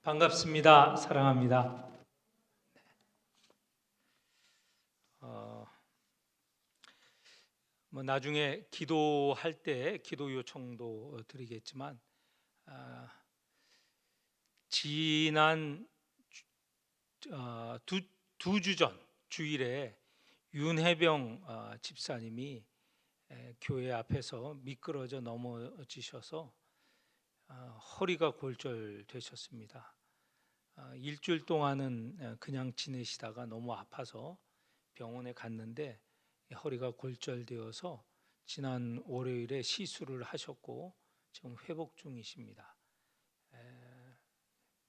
반갑습니다. 사랑합니다. 어, 나중에 기도할 때 기도 요청도 드리겠지만 아, 지난 두 주 전 주일에 윤혜병 집사님이 교회 앞에서 미끄러져 넘어지셔서 허리가 골절되셨습니다. 일주일 동안은 그냥 지내시다가 너무 아파서 병원에 갔는데 허리가 골절되어서 지난 월요일에 시술을 하셨고 지금 회복 중이십니다.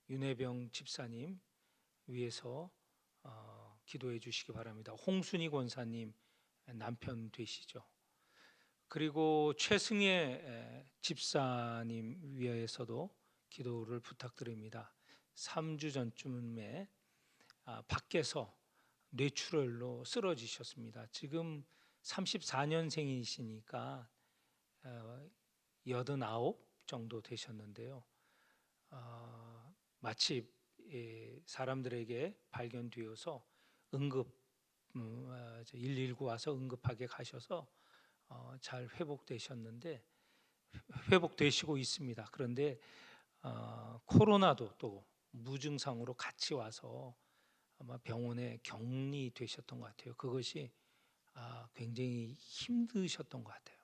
윤혜병 집사님 위해서 기도해 주시기 바랍니다. 홍순희 권사님 남편 되시죠. 그리고 최승혜 집사님 위해서도 기도를 부탁드립니다. 3주 전쯤에 밖에서 뇌출혈로 쓰러지셨습니다. 지금 34년생이시니까 89 정도 되셨는데요. 마치 사람들에게 발견되어서 응급 119 와서 응급하게 가셔서 잘 회복되시고 있습니다. 그런데 코로나도 또 무증상으로 같이 와서 아마 병원에 격리되셨던 것 같아요. 그것이 굉장히 힘드셨던 것 같아요.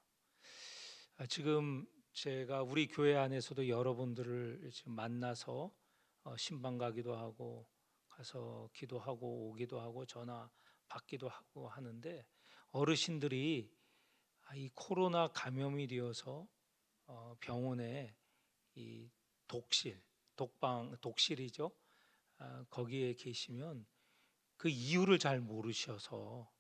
지금 제가 우리 교회 안에서도 여러분들을 지금 만나서 신방 가기도 하고 가서 기도하고 오기도 하고 전화 받기도 하고 하는데 어르신들이 이 코로나 감염이 되어서 병원에 이 독실이죠. 거기에 계시면 그 이유를 잘 모르셔서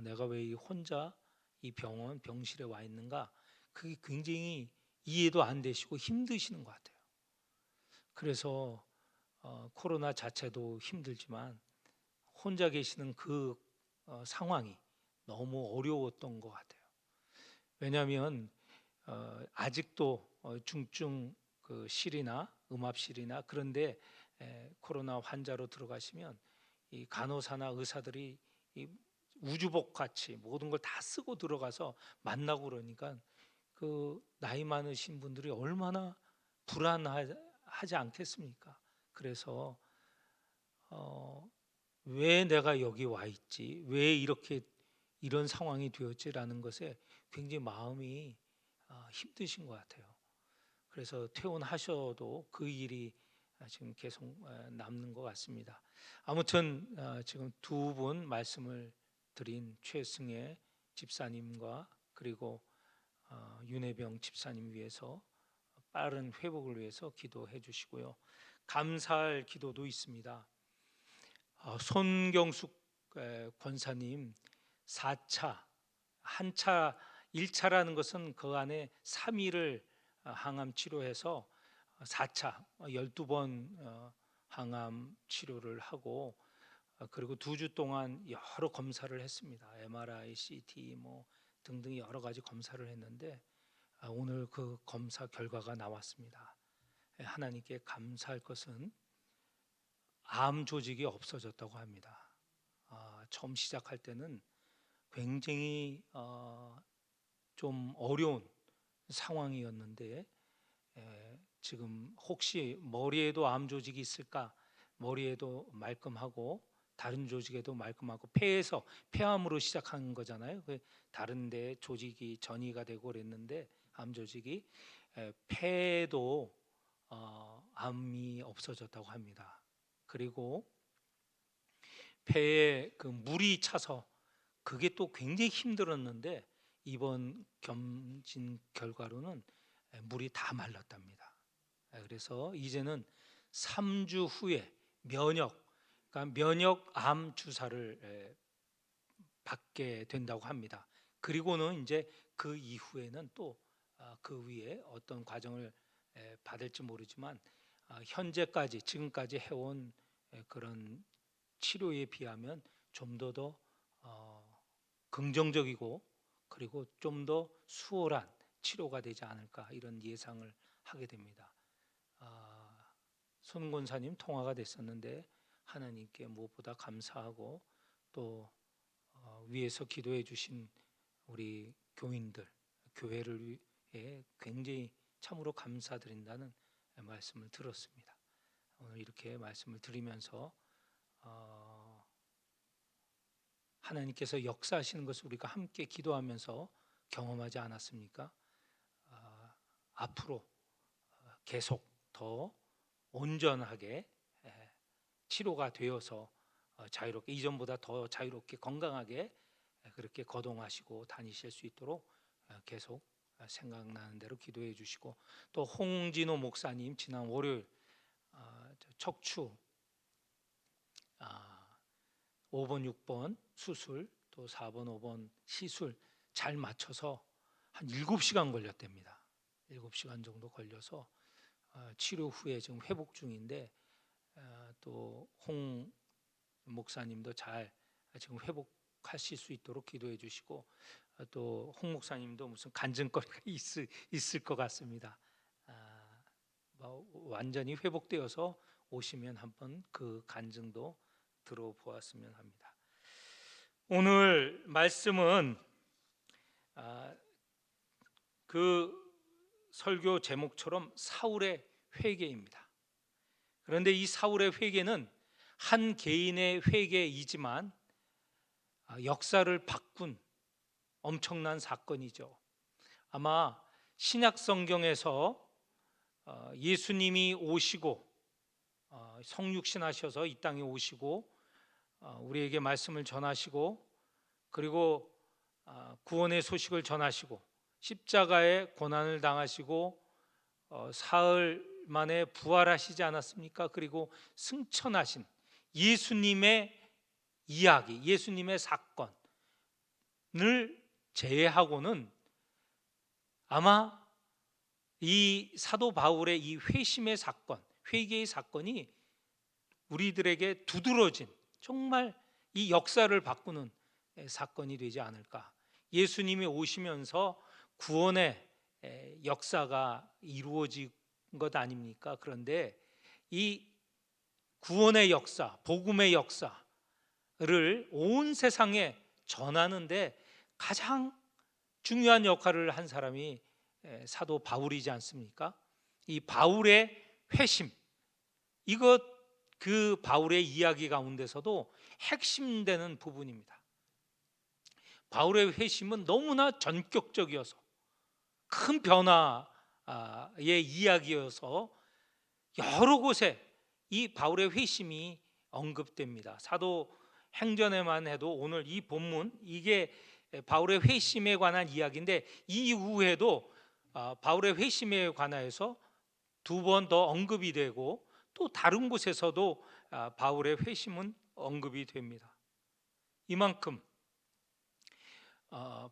내가 왜 혼자 이 병실에 와 있는가, 그게 굉장히 이해도 안 되시고 힘드시는 것 같아요. 그래서 코로나 자체도 힘들지만 혼자 계시는 그 상황이 너무 어려웠던 것 같아요. 왜냐하면 아직도 중증 그 실이나 음압실이나 그런데 코로나 환자로 들어가시면 이 간호사나 의사들이 이 우주복 같이 모든 걸 다 쓰고 들어가서 만나고 그러니까 그 나이 많으신 분들이 얼마나 불안하지 않겠습니까? 그래서 왜 내가 여기 와 있지? 왜 이런 상황이 되었지라는 것에 굉장히 마음이 힘드신 것 같아요. 그래서 퇴원하셔도 그 일이 지금 계속 남는 것 같습니다. 아무튼 지금 두 분 말씀을 드린 최승혜 집사님과 그리고 윤혜병 집사님 위해서 빠른 회복을 위해서 기도해 주시고요. 감사할 기도도 있습니다. 손경숙 권사님 4차, 한차 1차라는 것은 그 안에 3일을 항암 치료해서 4차 12번 항암 치료를 하고 그리고 2주 동안 여러 검사를 했습니다. MRI, CT 뭐 등등 여러 가지 검사를 했는데 오늘 그 검사 결과가 나왔습니다. 하나님께 감사할 것은 암 조직이 없어졌다고 합니다. 처음 시작할 때는 굉장히 좀 어려운 상황이었는데 지금 혹시 머리에도 암 조직이 있을까? 머리에도 말끔하고 다른 조직에도 말끔하고 폐암으로 시작한 거잖아요. 다른 데 조직이 전이가 되고 그랬는데 암 조직이 폐에도 암이 없어졌다고 합니다. 그리고 폐에 그 물이 차서 그게 또 굉장히 힘들었는데 이번 검진 결과로는 물이 다 말랐답니다. 그래서 이제는 3주 후에 그러니까 면역암 주사를 받게 된다고 합니다. 그리고는 이제 그 이후에는 또 그 위에 어떤 과정을 받을지 모르지만 지금까지 해온 그런 치료에 비하면 좀 더 긍정적이고 그리고 좀 더 수월한 치료가 되지 않을까 이런 예상을 하게 됩니다. 손 권사님 통화가 됐었는데 하나님께 무엇보다 감사하고 또 위에서 기도해 주신 우리 교인들, 교회를 위해 굉장히 참으로 감사드린다는 말씀을 들었습니다. 오늘 이렇게 말씀을 드리면서 하나님께서 역사하시는 것을 우리가 함께 기도하면서 경험하지 않았습니까? 앞으로 계속 더 온전하게 치료가 되어서 자유롭게, 이전보다 더 자유롭게 건강하게 그렇게 거동하시고 다니실 수 있도록 계속 생각나는 대로 기도해 주시고, 또 홍진호 목사님 지난 월요일 척추 5번 6번 수술, 또 4번 5번 시술 잘 맞춰서 한 7시간 걸렸답니다. 7시간 정도 걸려서 치료 후에 지금 회복 중인데, 또 홍 목사님도 잘 지금 회복하실 수 있도록 기도해 주시고, 또 홍 목사님도 무슨 간증거리가 있을 것 같습니다. 완전히 회복되어서 오시면 한번 그 간증도 들어보았으면 합니다. 오늘 말씀은 그 설교 제목처럼 사울의 회개입니다. 그런데 이 사울의 회개는 한 개인의 회개이지만 역사를 바꾼 엄청난 사건이죠. 아마 신약 성경에서 예수님이 오시고 성육신하셔서 이 땅에 오시고 우리에게 말씀을 전하시고, 그리고 구원의 소식을 전하시고 십자가의 고난을 당하시고 사흘 만에 부활하시지 않았습니까? 그리고 승천하신 예수님의 이야기, 예수님의 사건을 제외하고는 아마 이 사도 바울의 이 회심의 사건, 회개의 사건이 우리들에게 두드러진 정말 이 역사를 바꾸는 사건이 되지 않을까. 예수님이 오시면서 구원의 역사가 이루어진 것 아닙니까? 그런데 이 구원의 역사, 복음의 역사를 온 세상에 전하는데 가장 중요한 역할을 한 사람이 사도 바울이지 않습니까? 이 바울의 회심, 이것 그 바울의 이야기 가운데서도 핵심되는 부분입니다. 바울의 회심은 너무나 전격적이어서 큰 변화의 이야기여서 여러 곳에 이 바울의 회심이 언급됩니다. 사도 행전에만 해도 오늘 이 본문, 이게 바울의 회심에 관한 이야기인데, 이후에도 바울의 회심에 관하여서 2번 더 언급이 되고, 또 다른 곳에서도 바울의 회심은 언급이 됩니다. 이만큼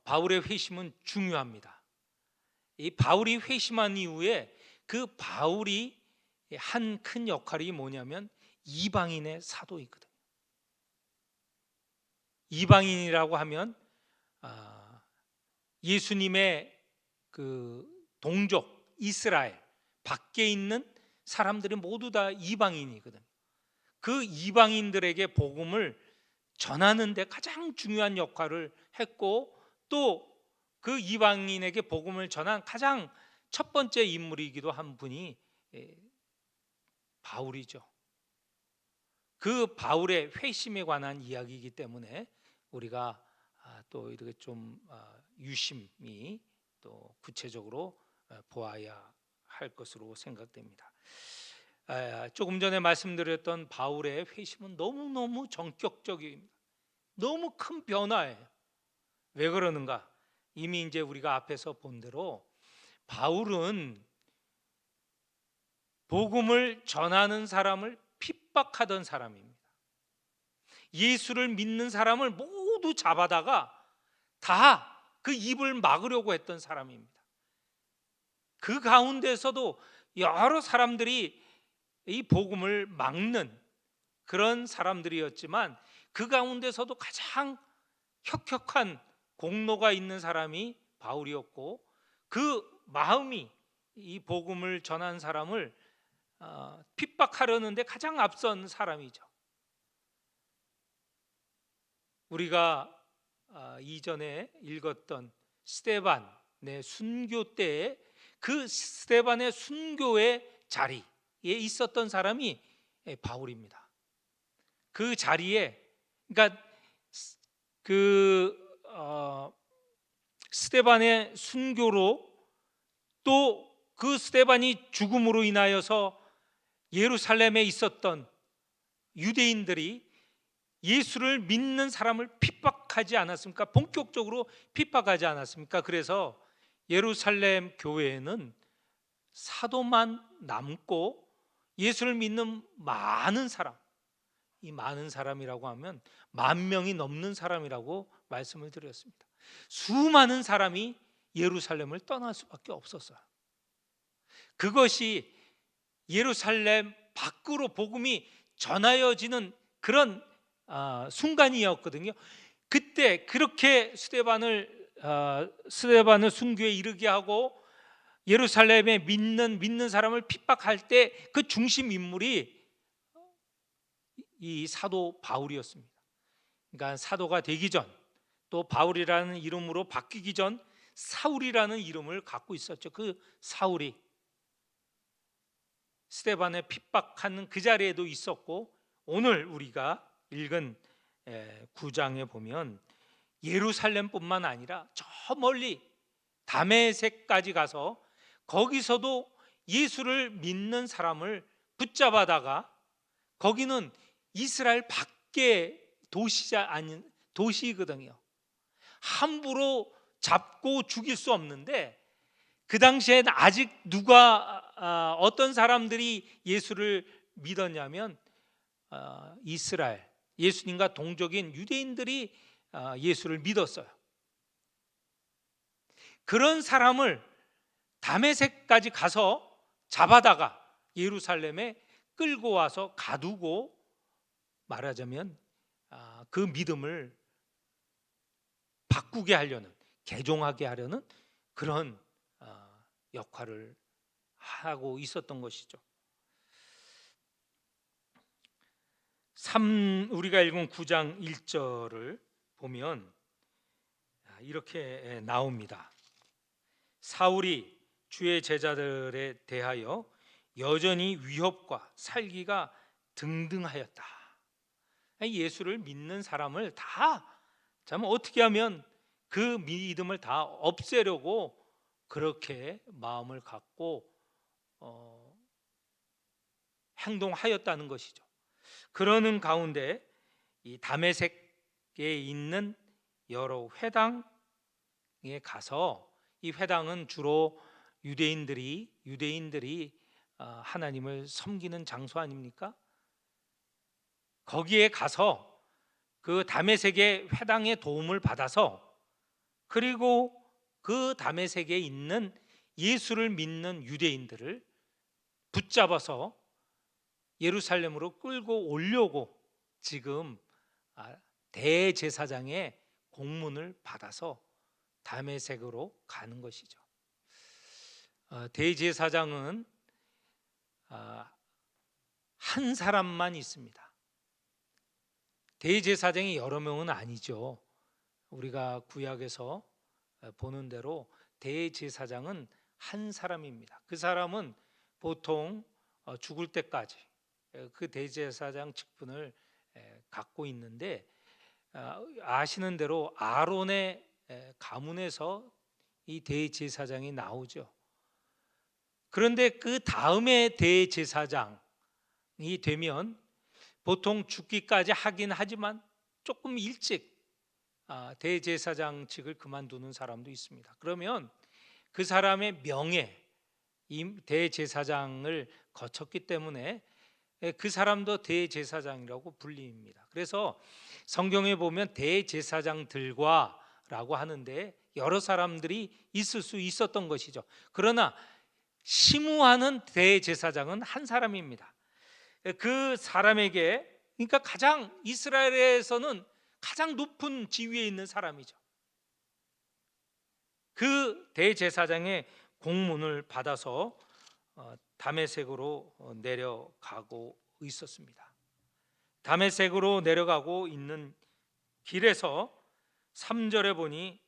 바울의 회심은 중요합니다. 이 바울이 회심한 이후에 그 바울이 한 큰 역할이 뭐냐면 이방인의 사도이거든요. 이방인이라고 하면 예수님의 그 동족 이스라엘 밖에 있는 사람들이 모두 다 이방인이거든요. 그 이방인들에게 복음을 전하는 데 가장 중요한 역할을 했고, 또 그 이방인에게 복음을 전한 가장 첫 번째 인물이기도 한 분이 바울이죠. 그 바울의 회심에 관한 이야기이기 때문에 우리가 또 이렇게 좀 유심히 또 구체적으로 보아야 할 것으로 생각됩니다. 조금 전에 말씀드렸던 바울의 회심은 너무너무 전격적입니다. 너무 큰 변화예요. 왜 그러는가? 이미 이제 우리가 앞에서 본 대로 바울은 복음을 전하는 사람을 핍박하던 사람입니다. 예수를 믿는 사람을 모두 잡아다가 다 그 입을 막으려고 했던 사람입니다. 그 가운데서도 여러 사람들이 이 복음을 막는 그런 사람들이었지만, 그 가운데서도 가장 혁혁한 공로가 있는 사람이 바울이었고, 그 마음이 이 복음을 전한 사람을 핍박하려는데 가장 앞선 사람이죠. 우리가 이전에 읽었던 스데반의 순교 때에 그 스데반의 순교의 자리에 있었던 사람이 바울입니다. 그 자리에, 그러니까 그 스데반의 순교로, 또 그 스데반이 죽음으로 인하여서 예루살렘에 있었던 유대인들이 예수를 믿는 사람을 핍박하지 않았습니까? 본격적으로 핍박하지 않았습니까? 그래서 예루살렘 교회에는 사도만 남고 예수를 믿는 많은 사람, 이 많은 사람이라고 하면 10,000명이 넘는 사람이라고 말씀을 드렸습니다. 수많은 사람이 예루살렘을 떠날 수밖에 없었어요. 그것이 예루살렘 밖으로 복음이 전하여지는 그런 순간이었거든요. 그때 그렇게 스데반을 순교에 이르게 하고 예루살렘에 믿는 사람을 핍박할 때 그 중심 인물이 이 사도 바울이었습니다. 그러니까 사도가 되기 전, 또 바울이라는 이름으로 바뀌기 전 사울이라는 이름을 갖고 있었죠. 그 사울이 스데반에 핍박하는 그 자리에도 있었고, 오늘 우리가 읽은 9장에 보면 예루살렘뿐만 아니라 저 멀리 다메섹까지 가서 거기서도 예수를 믿는 사람을 붙잡아다가, 거기는 이스라엘 밖의 도시거든요. 함부로 잡고 죽일 수 없는데, 그 당시엔 아직 어떤 사람들이 예수를 믿었냐면 이스라엘, 예수님과 동족인 유대인들이 예수를 믿었어요. 그런 사람을 다메섹까지 가서 잡아다가 예루살렘에 끌고 와서 가두고, 말하자면 그 믿음을 바꾸게 하려는, 개종하게 하려는 그런 역할을 하고 있었던 것이죠. 우리가 읽은 9장 1절을 보면 이렇게 나옵니다. 사울이 주의 제자들에 대하여 여전히 위협과 살기가 등등하였다. 예수를 믿는 사람을 다 어떻게 하면 그 믿음을 다 없애려고 그렇게 마음을 갖고 행동하였다는 것이죠. 그러는 가운데 이 다메섹에 있는 여러 회당에 가서, 이 회당은 주로 유대인들이 하나님을 섬기는 장소 아닙니까? 거기에 가서 그 다메섹의 회당의 도움을 받아서, 그리고 그 다메섹에 있는 예수를 믿는 유대인들을 붙잡아서 예루살렘으로 끌고 오려고 지금 대제사장의 공문을 받아서 다메섹으로 가는 것이죠. 대제사장은 한 사람만 있습니다. 대제사장이 여러 명은 아니죠. 우리가 구약에서 보는 대로 대제사장은 한 사람입니다. 그 사람은 보통 죽을 때까지 그 대제사장 직분을 갖고 있는데, 아시는 대로 아론의 가문에서 이 대제사장이 나오죠. 그런데 그 다음에 대제사장이 되면 보통 죽기까지 하긴 하지만 조금 일찍 대제사장직을 그만두는 사람도 있습니다. 그러면 그 사람의 명예, 이 대제사장을 거쳤기 때문에 그 사람도 대제사장이라고 불립니다. 그래서 성경에 보면 대제사장들과라고 하는데 여러 사람들이 있을 수 있었던 것이죠. 그러나 심우하는 대제사장은 한 사람입니다. 그 사람에게, 그러니까 이스라엘에서는 가장 높은 지위에 있는 사람이죠. 그 대제사장의 공문을 받아서 다메섹으로 내려가고 있었습니다. 다메섹으로 내려가고 있는 길에서 3절에 보니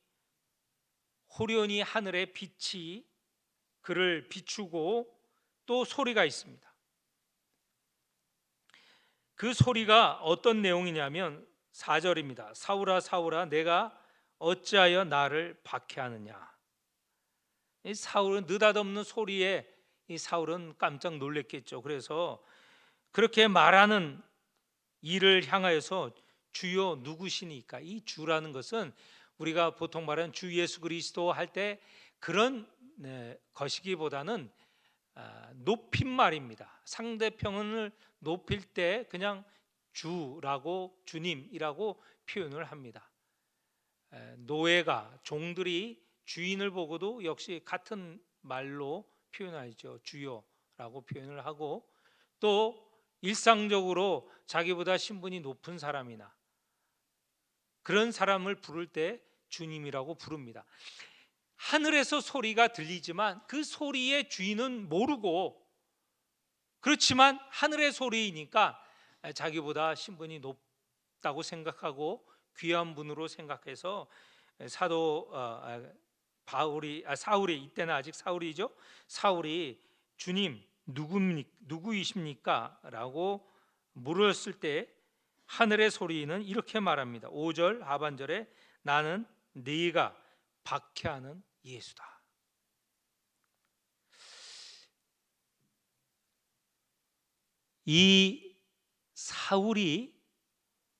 호련히 하늘의 빛이 그를 비추고 또 소리가 있습니다. 그 소리가 어떤 내용이냐면 4절입니다. 사울아 사울아 내가 어찌하여 나를 박해하느냐. 이 사울은 느닷없는 소리에 이 사울은 깜짝 놀랐겠죠. 그래서 그렇게 말하는 이를 향하여서 주여 누구시니까, 이 주라는 것은 우리가 보통 말하는 주 예수 그리스도 할 때 그런 것이기보다는 높임말입니다. 상대편을 높일 때 그냥 주라고, 주님이라고 표현을 합니다. 노예가, 종들이 주인을 보고도 역시 같은 말로 표현하죠. 주여라고 표현을 하고, 또 일상적으로 자기보다 신분이 높은 사람이나 그런 사람을 부를 때 주님이라고 부릅니다. 하늘에서 소리가 들리지만 그 소리의 주인은 모르고, 그렇지만 하늘의 소리이니까 자기보다 신분이 높다고 생각하고 귀한 분으로 생각해서 사도 사울이, 이때는 아직 사울이죠. 사울이 주님 누구이십니까? 라고 물었을 때 하늘의 소리는 이렇게 말합니다. 5절 하반절에 나는 네가 박해하는 예수다. 이 사울이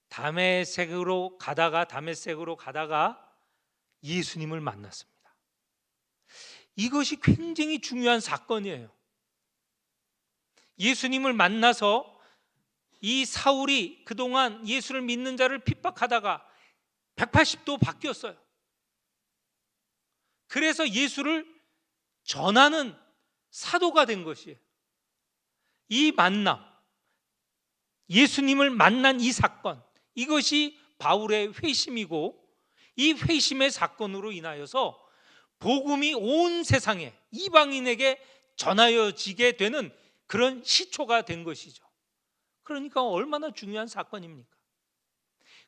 다메섹으로 가다가 예수님을 만났습니다. 이것이 굉장히 중요한 사건이에요. 예수님을 만나서 이 사울이 그동안 예수를 믿는 자를 핍박하다가 180도 바뀌었어요. 그래서 예수를 전하는 사도가 된 것이에요. 이 만남, 예수님을 만난 이 사건, 이것이 바울의 회심이고, 이 회심의 사건으로 인하여서 복음이 온 세상에 이방인에게 전하여지게 되는 그런 시초가 된 것이죠. 그러니까 얼마나 중요한 사건입니까?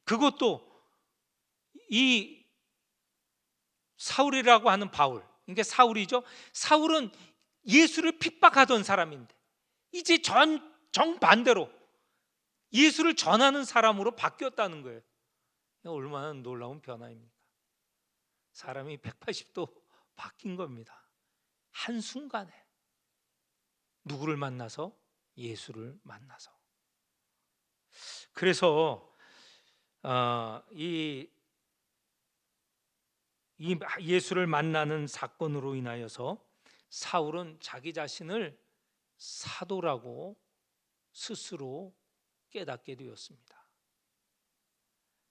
그것도 이 사울이라고 하는 바울, 그러니까 사울이죠. 사울은 예수를 핍박하던 사람인데 이제 정반대로 예수를 전하는 사람으로 바뀌었다는 거예요. 얼마나 놀라운 변화입니까? 사람이 180도 바뀐 겁니다. 한순간에 누구를 만나서? 예수를 만나서. 그래서 이 예수를 만나는 사건으로 인하여서 사울은 자기 자신을 사도라고 스스로 깨닫게 되었습니다.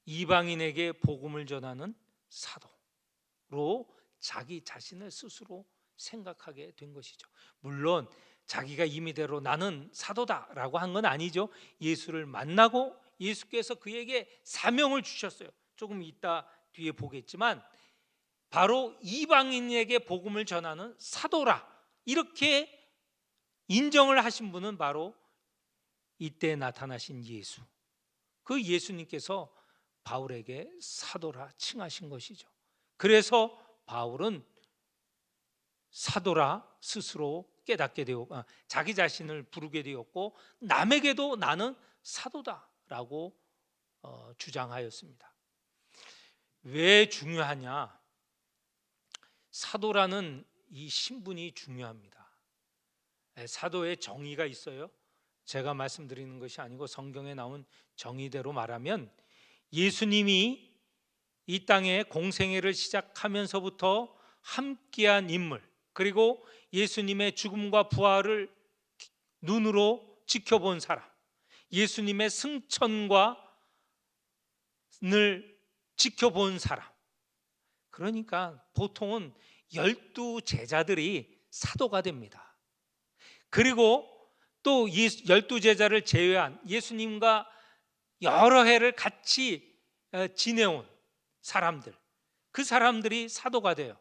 이방인에게 복음을 전하는 사도로 자기 자신을 스스로 생각하게 된 것이죠. 물론 자기가 임의대로 나는 사도다라고 한 건 아니죠. 예수를 만나고 예수께서 그에게 사명을 주셨어요. 조금 이따 뒤에 보겠지만 바로 이방인에게 복음을 전하는 사도라, 이렇게 인정을 하신 분은 바로 이때 나타나신 예수, 그 예수님께서 바울에게 사도라 칭하신 것이죠. 그래서 바울은 사도라 스스로 깨닫게 되었고, 자기 자신을 부르게 되었고, 남에게도 나는 사도다라고 주장하였습니다. 왜 중요하냐? 사도라는 이 신분이 중요합니다. 사도의 정의가 있어요. 제가 말씀드리는 것이 아니고 성경에 나온 정의대로 말하면, 예수님이 이 땅에 공생애를 시작하면서부터 함께한 인물, 그리고 예수님의 죽음과 부활을 눈으로 지켜본 사람, 예수님의 승천과 늘 지켜본 사람, 그러니까 보통은 12 제자들이 사도가 됩니다. 그리고 또 12 제자를 제외한 예수님과 여러 해를 같이 지내온 사람들, 그 사람들이 사도가 돼요.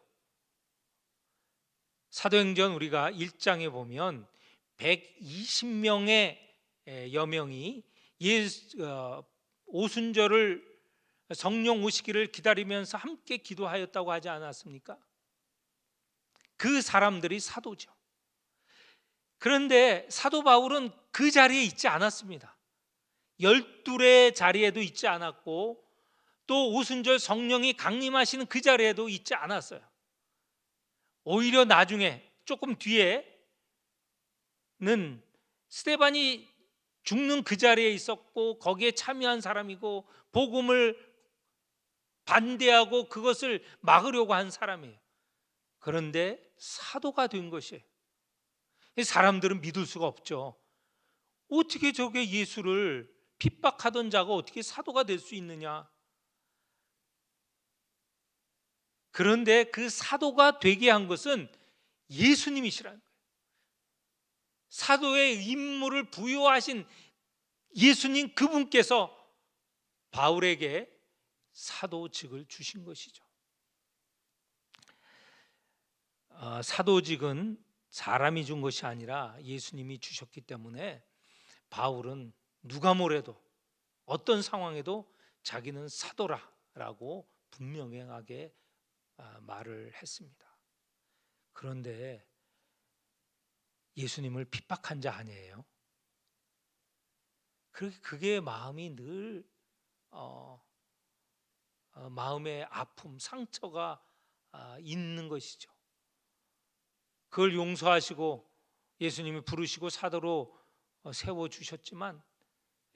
사도행전 우리가 1장에 보면 120명의 여명이 오순절을 성령 오시기를 기다리면서 함께 기도하였다고 하지 않았습니까? 그 사람들이 사도죠. 그런데 사도 바울은 그 자리에 있지 않았습니다. 열둘의 자리에도 있지 않았고, 또 오순절 성령이 강림하시는 그 자리에도 있지 않았어요. 오히려 나중에 조금 뒤에는 스데반이 죽는 그 자리에 있었고, 거기에 참여한 사람이고, 복음을 반대하고 그것을 막으려고 한 사람이에요. 그런데 사도가 된 것이에요. 사람들은 믿을 수가 없죠. 어떻게 저게 예수를 핍박하던 자가 어떻게 사도가 될 수 있느냐? 그런데 그 사도가 되게 한 것은 예수님이시라는 거예요. 사도의 임무를 부여하신 예수님, 그분께서 바울에게 사도직을 주신 것이죠. 사도직은 사람이 준 것이 아니라 예수님이 주셨기 때문에 바울은 누가 뭐래도 어떤 상황에도 자기는 사도라라고 분명하게 말을 했습니다. 그런데 예수님을 핍박한 자 아니에요. 그게 마음이 늘 마음의 아픔, 상처가 있는 것이죠. 그걸 용서하시고 예수님이 부르시고 사도로 세워주셨지만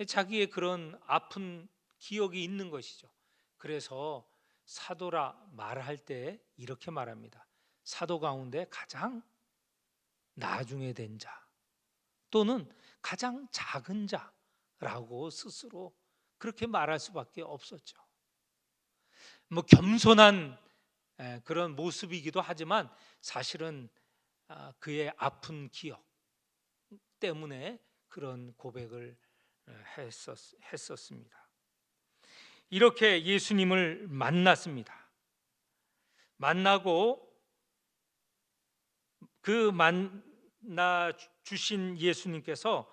자기의 그런 아픈 기억이 있는 것이죠. 그래서 사도라 말할 때 이렇게 말합니다. 사도 가운데 가장 나중에 된 자, 또는 가장 작은 자라고 스스로 그렇게 말할 수밖에 없었죠. 뭐 겸손한 그런 모습이기도 하지만 사실은 그의 아픈 기억 때문에 그런 고백을 했었습니다. 이렇게 예수님을 만났습니다. 만나고 그 만나 주신 예수님께서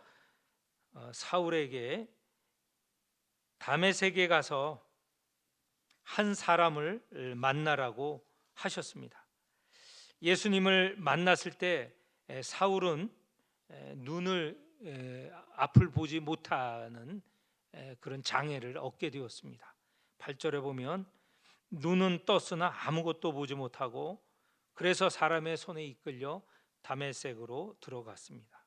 사울에게 다메섹에 가서 한 사람을 만나라고 하셨습니다. 예수님을 만났을 때 사울은 눈을 앞을 보지 못하는 그런 장애를 얻게 되었습니다. 8절에 보면 눈은 떴으나 아무것도 보지 못하고 그래서 사람의 손에 이끌려 다메섹으로 들어갔습니다.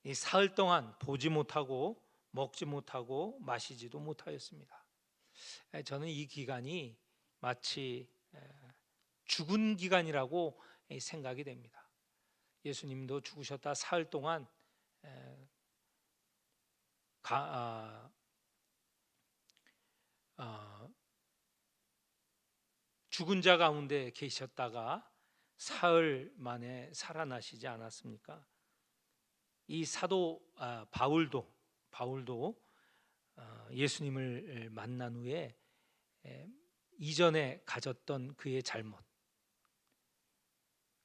이 사흘 동안 보지 못하고 먹지 못하고 마시지도 못하였습니다. 저는 이 기간이 마치 죽은 기간이라고 생각이 됩니다. 예수님도 죽으셨다 사흘 동안 죽은 자 가운데 계셨다가 사흘 만에 살아나시지 않았습니까? 이 사도 바울도 예수님을 만난 후에 이전에 가졌던 그의 잘못,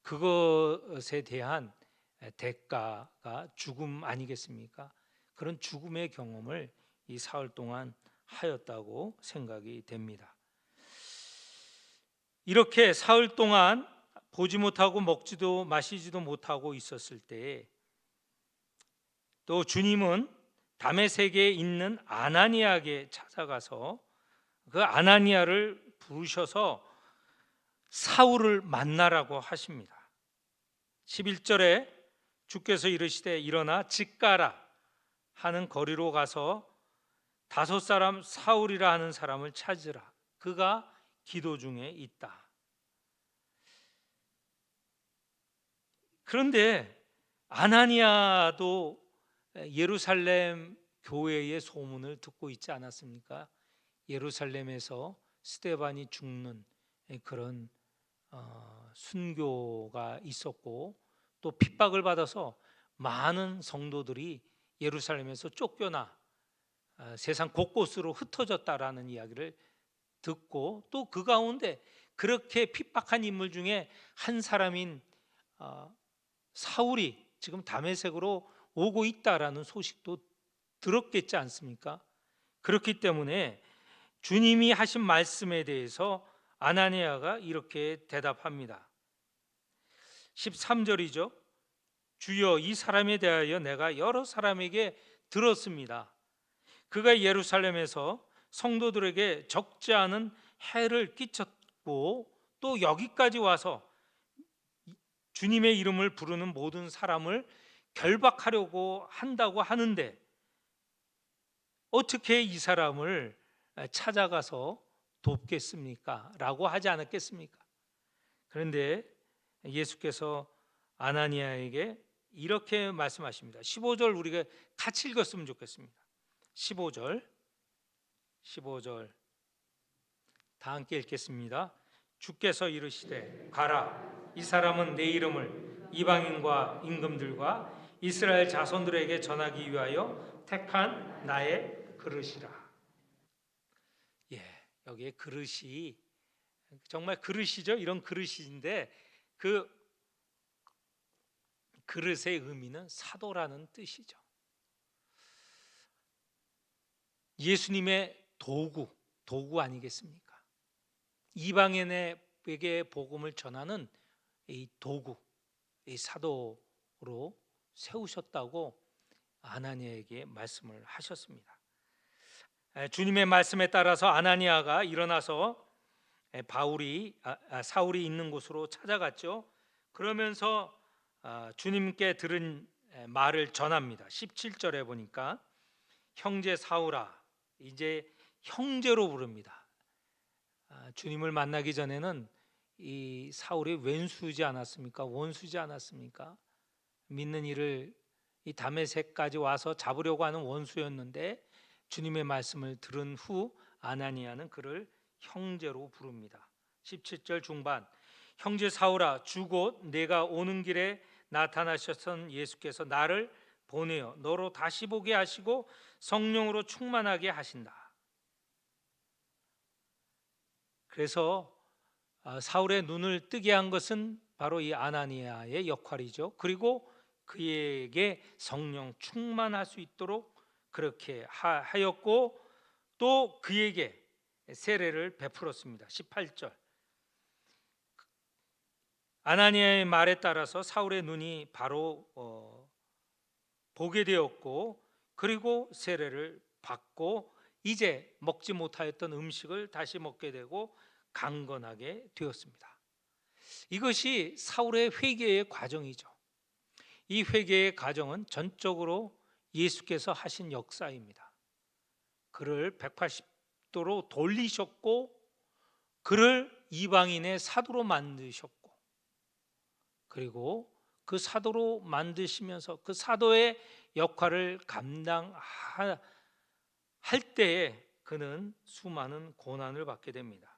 그것에 대한 대가가 죽음 아니겠습니까? 그런 죽음의 경험을 이 사흘 동안 하였다고 생각이 됩니다. 이렇게 사흘 동안 보지 못하고 먹지도 마시지도 못하고 있었을 때 또 주님은 다메섹에 있는 아나니아에게 찾아가서 그 아나니아를 부르셔서 사울을 만나라고 하십니다. 11절에 주께서 이르시되 일어나 직가라 하는 거리로 가서 5 사람 사울이라 하는 사람을 찾으라. 그가 기도 중에 있다. 그런데 아나니아도 예루살렘 교회의 소문을 듣고 있지 않았습니까? 예루살렘에서 스데반이 죽는 그런 순교가 있었고 또 핍박을 받아서 많은 성도들이 예루살렘에서 쫓겨나 세상 곳곳으로 흩어졌다라는 이야기를 듣고 또 그 가운데 그렇게 핍박한 인물 중에 한 사람인 사울이 지금 다메섹으로 오고 있다라는 소식도 들었겠지 않습니까? 그렇기 때문에 주님이 하신 말씀에 대해서 아나니아가 이렇게 대답합니다. 13절이죠. 주여, 이 사람에 대하여 내가 여러 사람에게 들었습니다. 그가 예루살렘에서 성도들에게 적지 않은 해를 끼쳤고 또 여기까지 와서 주님의 이름을 부르는 모든 사람을 결박하려고 한다고 하는데 어떻게 이 사람을 찾아가서 돕겠습니까? 라고 하지 않았겠습니까? 그런데 예수께서 아나니아에게 이렇게 말씀하십니다. 15절 우리가 같이 읽었으면 좋겠습니다. 15절 다 함께 읽겠습니다. 주께서 이르시되 가라, 이 사람은 내 이름을 이방인과 임금들과 이스라엘 자손들에게 전하기 위하여 택한 나의 그릇이라. 여기에 그릇이 정말 그릇이죠. 이런 그릇인데 그 그릇의 의미는 사도라는 뜻이죠. 예수님의 도구 아니겠습니까? 이방인에게 복음을 전하는 이 도구, 이 사도로 세우셨다고 아나니아에게 말씀을 하셨습니다. 주님의 말씀에 따라서 아나니아가 일어나서 사울이 있는 곳으로 찾아갔죠. 그러면서 주님께 들은 말을 전합니다. 17절에 보니까 형제 사울아, 이제 형제로 부릅니다. 주님을 만나기 전에는 이 사울이 왼수지 않았습니까? 원수지 않았습니까? 믿는 이를 이 다메섹까지 와서 잡으려고 하는 원수였는데 주님의 말씀을 들은 후 아나니아는 그를 형제로 부릅니다. 17절 중반, 형제 사울아, 주곧 내가 오는 길에 나타나셨던 예수께서 나를 보내어 너로 다시 보게 하시고 성령으로 충만하게 하신다. 그래서 사울의 눈을 뜨게 한 것은 바로 이 아나니아의 역할이죠. 그리고 그에게 성령 충만할 수 있도록 그렇게 하였고 또 그에게 세례를 베풀었습니다. 18절, 아나니아의 말에 따라서 사울의 눈이 바로 보게 되었고 그리고 세례를 받고 이제 먹지 못하였던 음식을 다시 먹게 되고 강건하게 되었습니다. 이것이 사울의 회개의 과정이죠. 이 회개의 과정은 전적으로 예수께서 하신 역사입니다. 그를 180도로 돌리셨고 그를 이방인의 사도로 만드셨고 그리고 그 사도로 만드시면서 그 사도의 역할을 감당할 때에 그는 수많은 고난을 받게 됩니다.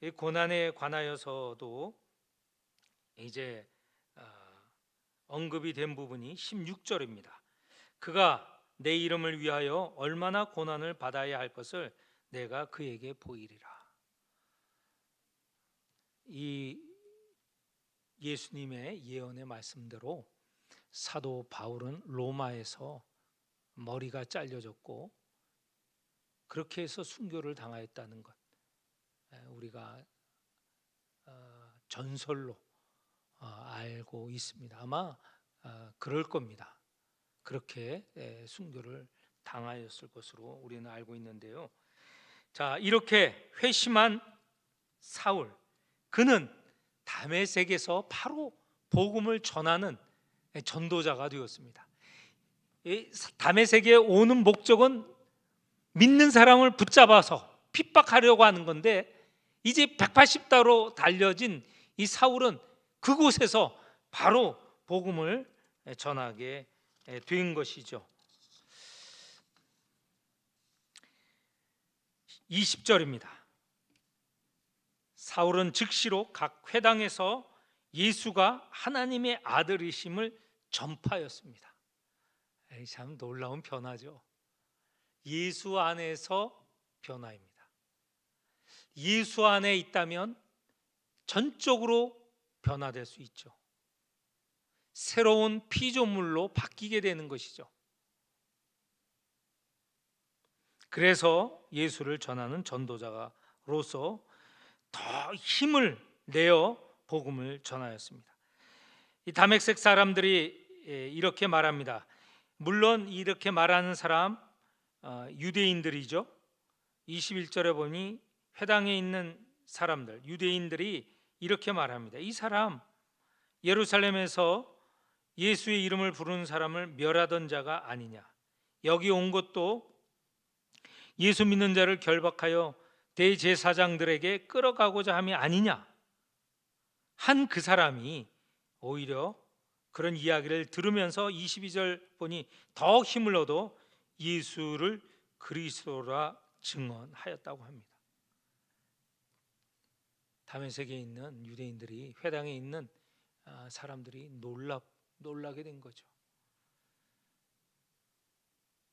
이 고난에 관하여서도 이제 언급이 된 부분이 16절입니다. 그가 내 이름을 위하여 얼마나 고난을 받아야 할 것을 내가 그에게 보이리라. 이 예수님의 예언의 말씀대로 사도 바울은 로마에서 머리가 잘려졌고 그렇게 해서 순교를 당하였다는 것, 우리가 전설로 알고 있습니다. 아마 그럴 겁니다. 그렇게 순교를 당하였을 것으로 우리는 알고 있는데요. 자, 이렇게 회심한 사울, 그는 다메섹에서 바로 복음을 전하는 전도자가 되었습니다. 다메섹에 오는 목적은 믿는 사람을 붙잡아서 핍박하려고 하는 건데 이제 180도로 달려진 이 사울은 그곳에서 바로 복음을 전하게 된 것이죠. 20절입니다. 사울은 즉시로 각 회당에서 예수가 하나님의 아들이심을 전파하였습니다. 참 놀라운 변화죠. 예수 안에서 변화입니다. 예수 안에 있다면 전적으로 변화될 수 있죠. 새로운 피조물로 바뀌게 되는 것이죠. 그래서 예수를 전하는 전도자로서 더 힘을 내어 복음을 전하였습니다. 이 다메섹 사람들이 이렇게 말합니다. 물론 이렇게 말하는 사람 유대인들이죠. 21절에 보니 회당에 있는 사람들, 유대인들이 이렇게 말합니다. 이 사람 예루살렘에서 예수의 이름을 부르는 사람을 멸하던 자가 아니냐. 여기 온 것도 예수 믿는 자를 결박하여 대제사장들에게 끌어가고자 함이 아니냐. 한 그 사람이 오히려 그런 이야기를 들으면서 22절 보니 더 힘을 얻어 예수를 그리스도라 증언하였다고 합니다. 다메섹에 있는 유대인들이, 회당에 있는 사람들이 놀라게 된 거죠.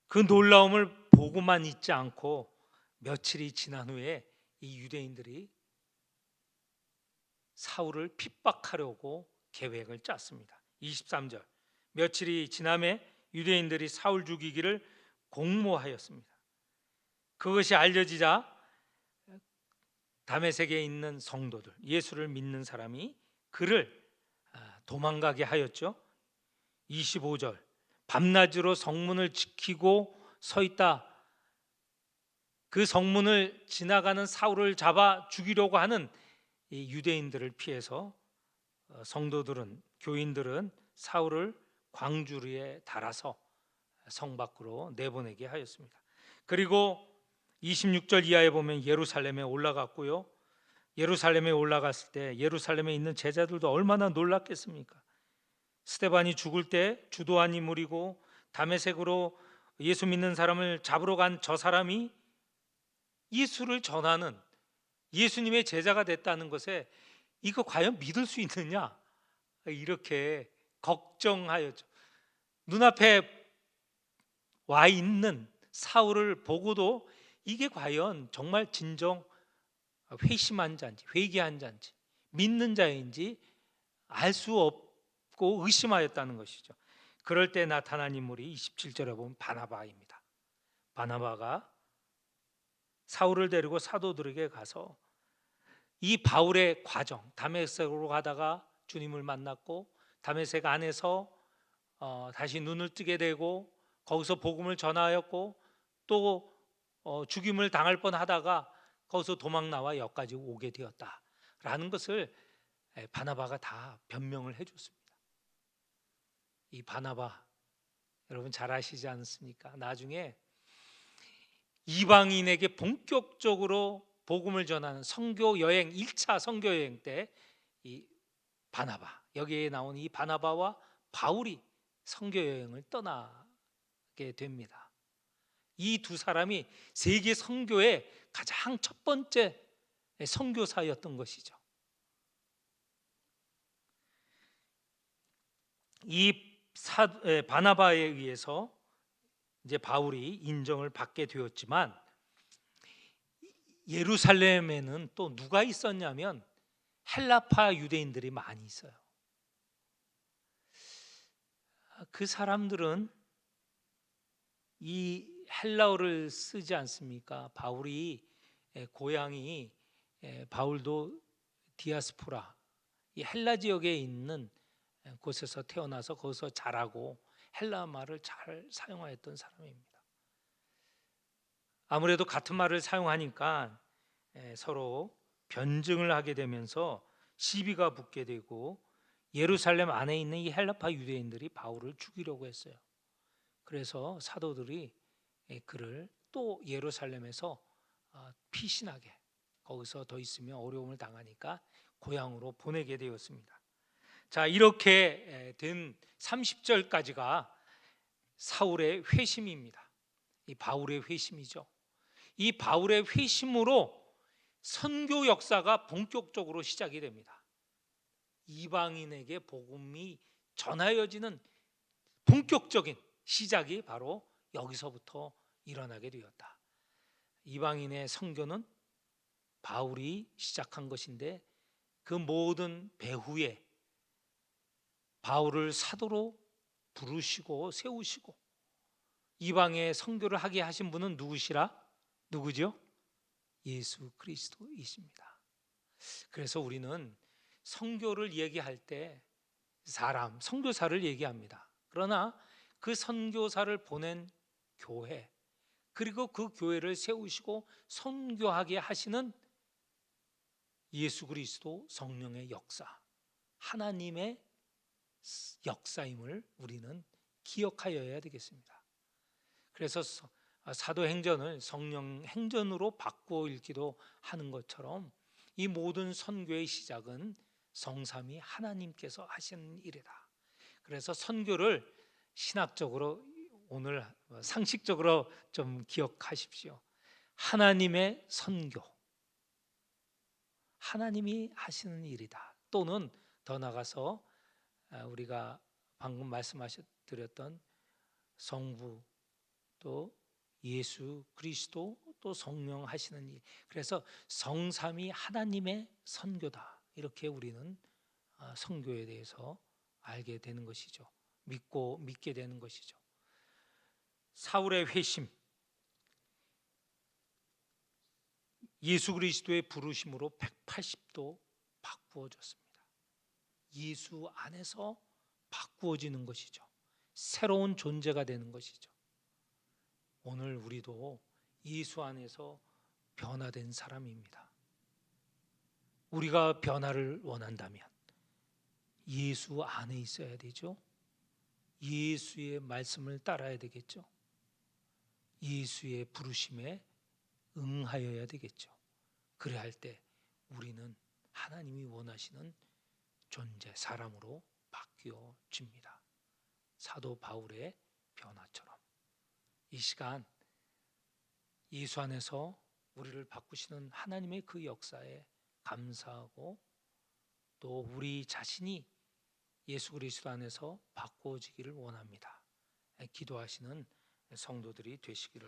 그 놀라움을 보고만 있지 않고 며칠이 지난 후에 이 유대인들이 사울을 핍박하려고 계획을 짰습니다. 23절, 며칠이 지남에 유대인들이 사울 죽이기를 공모하였습니다. 그것이 알려지자 다메섹에 있는 성도들, 예수를 믿는 사람이 그를 도망가게 하였죠. 25절, 밤낮으로 성문을 지키고 서 있다. 그 성문을 지나가는 사울을 잡아 죽이려고 하는 이 유대인들을 피해서 성도들은, 교인들은 사울을 광주리에 달아서 성 밖으로 내보내게 하였습니다. 그리고 26절 이하에 보면 예루살렘에 올라갔고요. 예루살렘에 올라갔을 때 예루살렘에 있는 제자들도 얼마나 놀랐겠습니까? 스데반이 죽을 때 주도한 인물이고 다메섹으로 예수 믿는 사람을 잡으러 간 저 사람이 예수를 전하는 예수님의 제자가 됐다는 것에 이거 과연 믿을 수 있느냐? 이렇게 걱정하였죠. 눈앞에 와 있는 사울을 보고도 이게 과연 정말 진정 회심한 자인지, 회개한 자인지, 믿는 자인지 알 수 없고 의심하였다는 것이죠. 그럴 때 나타난 인물이 27절에 보면 바나바입니다. 바나바가 사울을 데리고 사도들에게 가서 이 바울의 과정, 다메섹으로 가다가 주님을 만났고 다메섹 안에서 다시 눈을 뜨게 되고 거기서 복음을 전하였고 또 죽임을 당할 뻔하다가 거기서 도망 나와 여기까지 오게 되었다라는 것을 바나바가 다 변명을 해줬습니다. 이 바나바 여러분 잘 아시지 않습니까? 나중에 이방인에게 본격적으로 복음을 전하는 선교 여행 1차 선교 여행 때 이 바나바, 여기에 나온 이 바나바와 바울이 선교 여행을 떠나게 됩니다. 이 두 사람이 세계 선교의 가장 첫 번째 선교사였던 것이죠. 이 바나바에 의해서 이제 바울이 인정을 받게 되었지만 예루살렘에는 또 누가 있었냐면 헬라파 유대인들이 많이 있어요. 그 사람들은 이 헬라어를 쓰지 않습니까? 바울이 고향이 바울도 디아스포라, 이 헬라 지역에 있는 곳에서 태어나서 거기서 자라고 헬라 말을 잘 사용하였던 사람입니다. 아무래도 같은 말을 사용하니까 서로 변증을 하게 되면서 시비가 붙게 되고 예루살렘 안에 있는 이 헬라파 유대인들이 바울을 죽이려고 했어요. 그래서 사도들이 그를 또 예루살렘에서 피신하게, 거기서 더 있으면 어려움을 당하니까 고향으로 보내게 되었습니다. 자, 이렇게 된 30절까지가 사울의 회심입니다. 이 바울의 회심이죠. 이 바울의 회심으로 선교 역사가 본격적으로 시작이 됩니다. 이방인에게 복음이 전하여지는 본격적인 시작이 바로 여기서부터 일어나게 되었다. 이방인의 선교는 바울이 시작한 것인데 그 모든 배후에 바울을 사도로 부르시고 세우시고 이방에 선교를 하게 하신 분은 누구시라? 누구죠? 예수 그리스도이십니다. 그래서 우리는 선교를 얘기할 때 사람, 선교사를 얘기합니다. 그러나 그 선교사를 보낸 교회, 그리고 그 교회를 세우시고 선교하게 하시는 예수 그리스도 성령의 역사, 하나님의 역사임을 우리는 기억하여야 되겠습니다. 그래서 사도행전을 성령 행전으로 바꾸어 읽기도 하는 것처럼 이 모든 선교의 시작은 성삼위 하나님께서 하시는 일이다. 그래서 선교를 신학적으로 오늘 상식적으로 좀 기억하십시오. 하나님의 선교, 하나님이 하시는 일이다. 또는 더 나가서 우리가 방금 말씀하셨던 성부 또 예수 그리스도 또 성령 하시는 일, 그래서 성삼위 하나님의 선교다. 이렇게 우리는 선교에 대해서 알게 되는 것이죠. 믿게 되는 것이죠. 사울의 회심, 예수 그리스도의 부르심으로 180도 바꾸어졌습니다. 예수 안에서 바꾸어지는 것이죠. 새로운 존재가 되는 것이죠. 오늘 우리도 예수 안에서 변화된 사람입니다. 우리가 변화를 원한다면 예수 안에 있어야 되죠. 예수의 말씀을 따라야 되겠죠. 예수의 부르심에 응하여야 되겠죠. 그래야 할 때 우리는 하나님이 원하시는 존재, 사람으로 바뀌어집니다. 사도 바울의 변화처럼 이 시간 예수 안에서 우리를 바꾸시는 하나님의 그 역사에 감사하고 또 우리 자신이 예수 그리스도 안에서 바꾸어지기를 원합니다. 기도하시는 성도들이 되시기를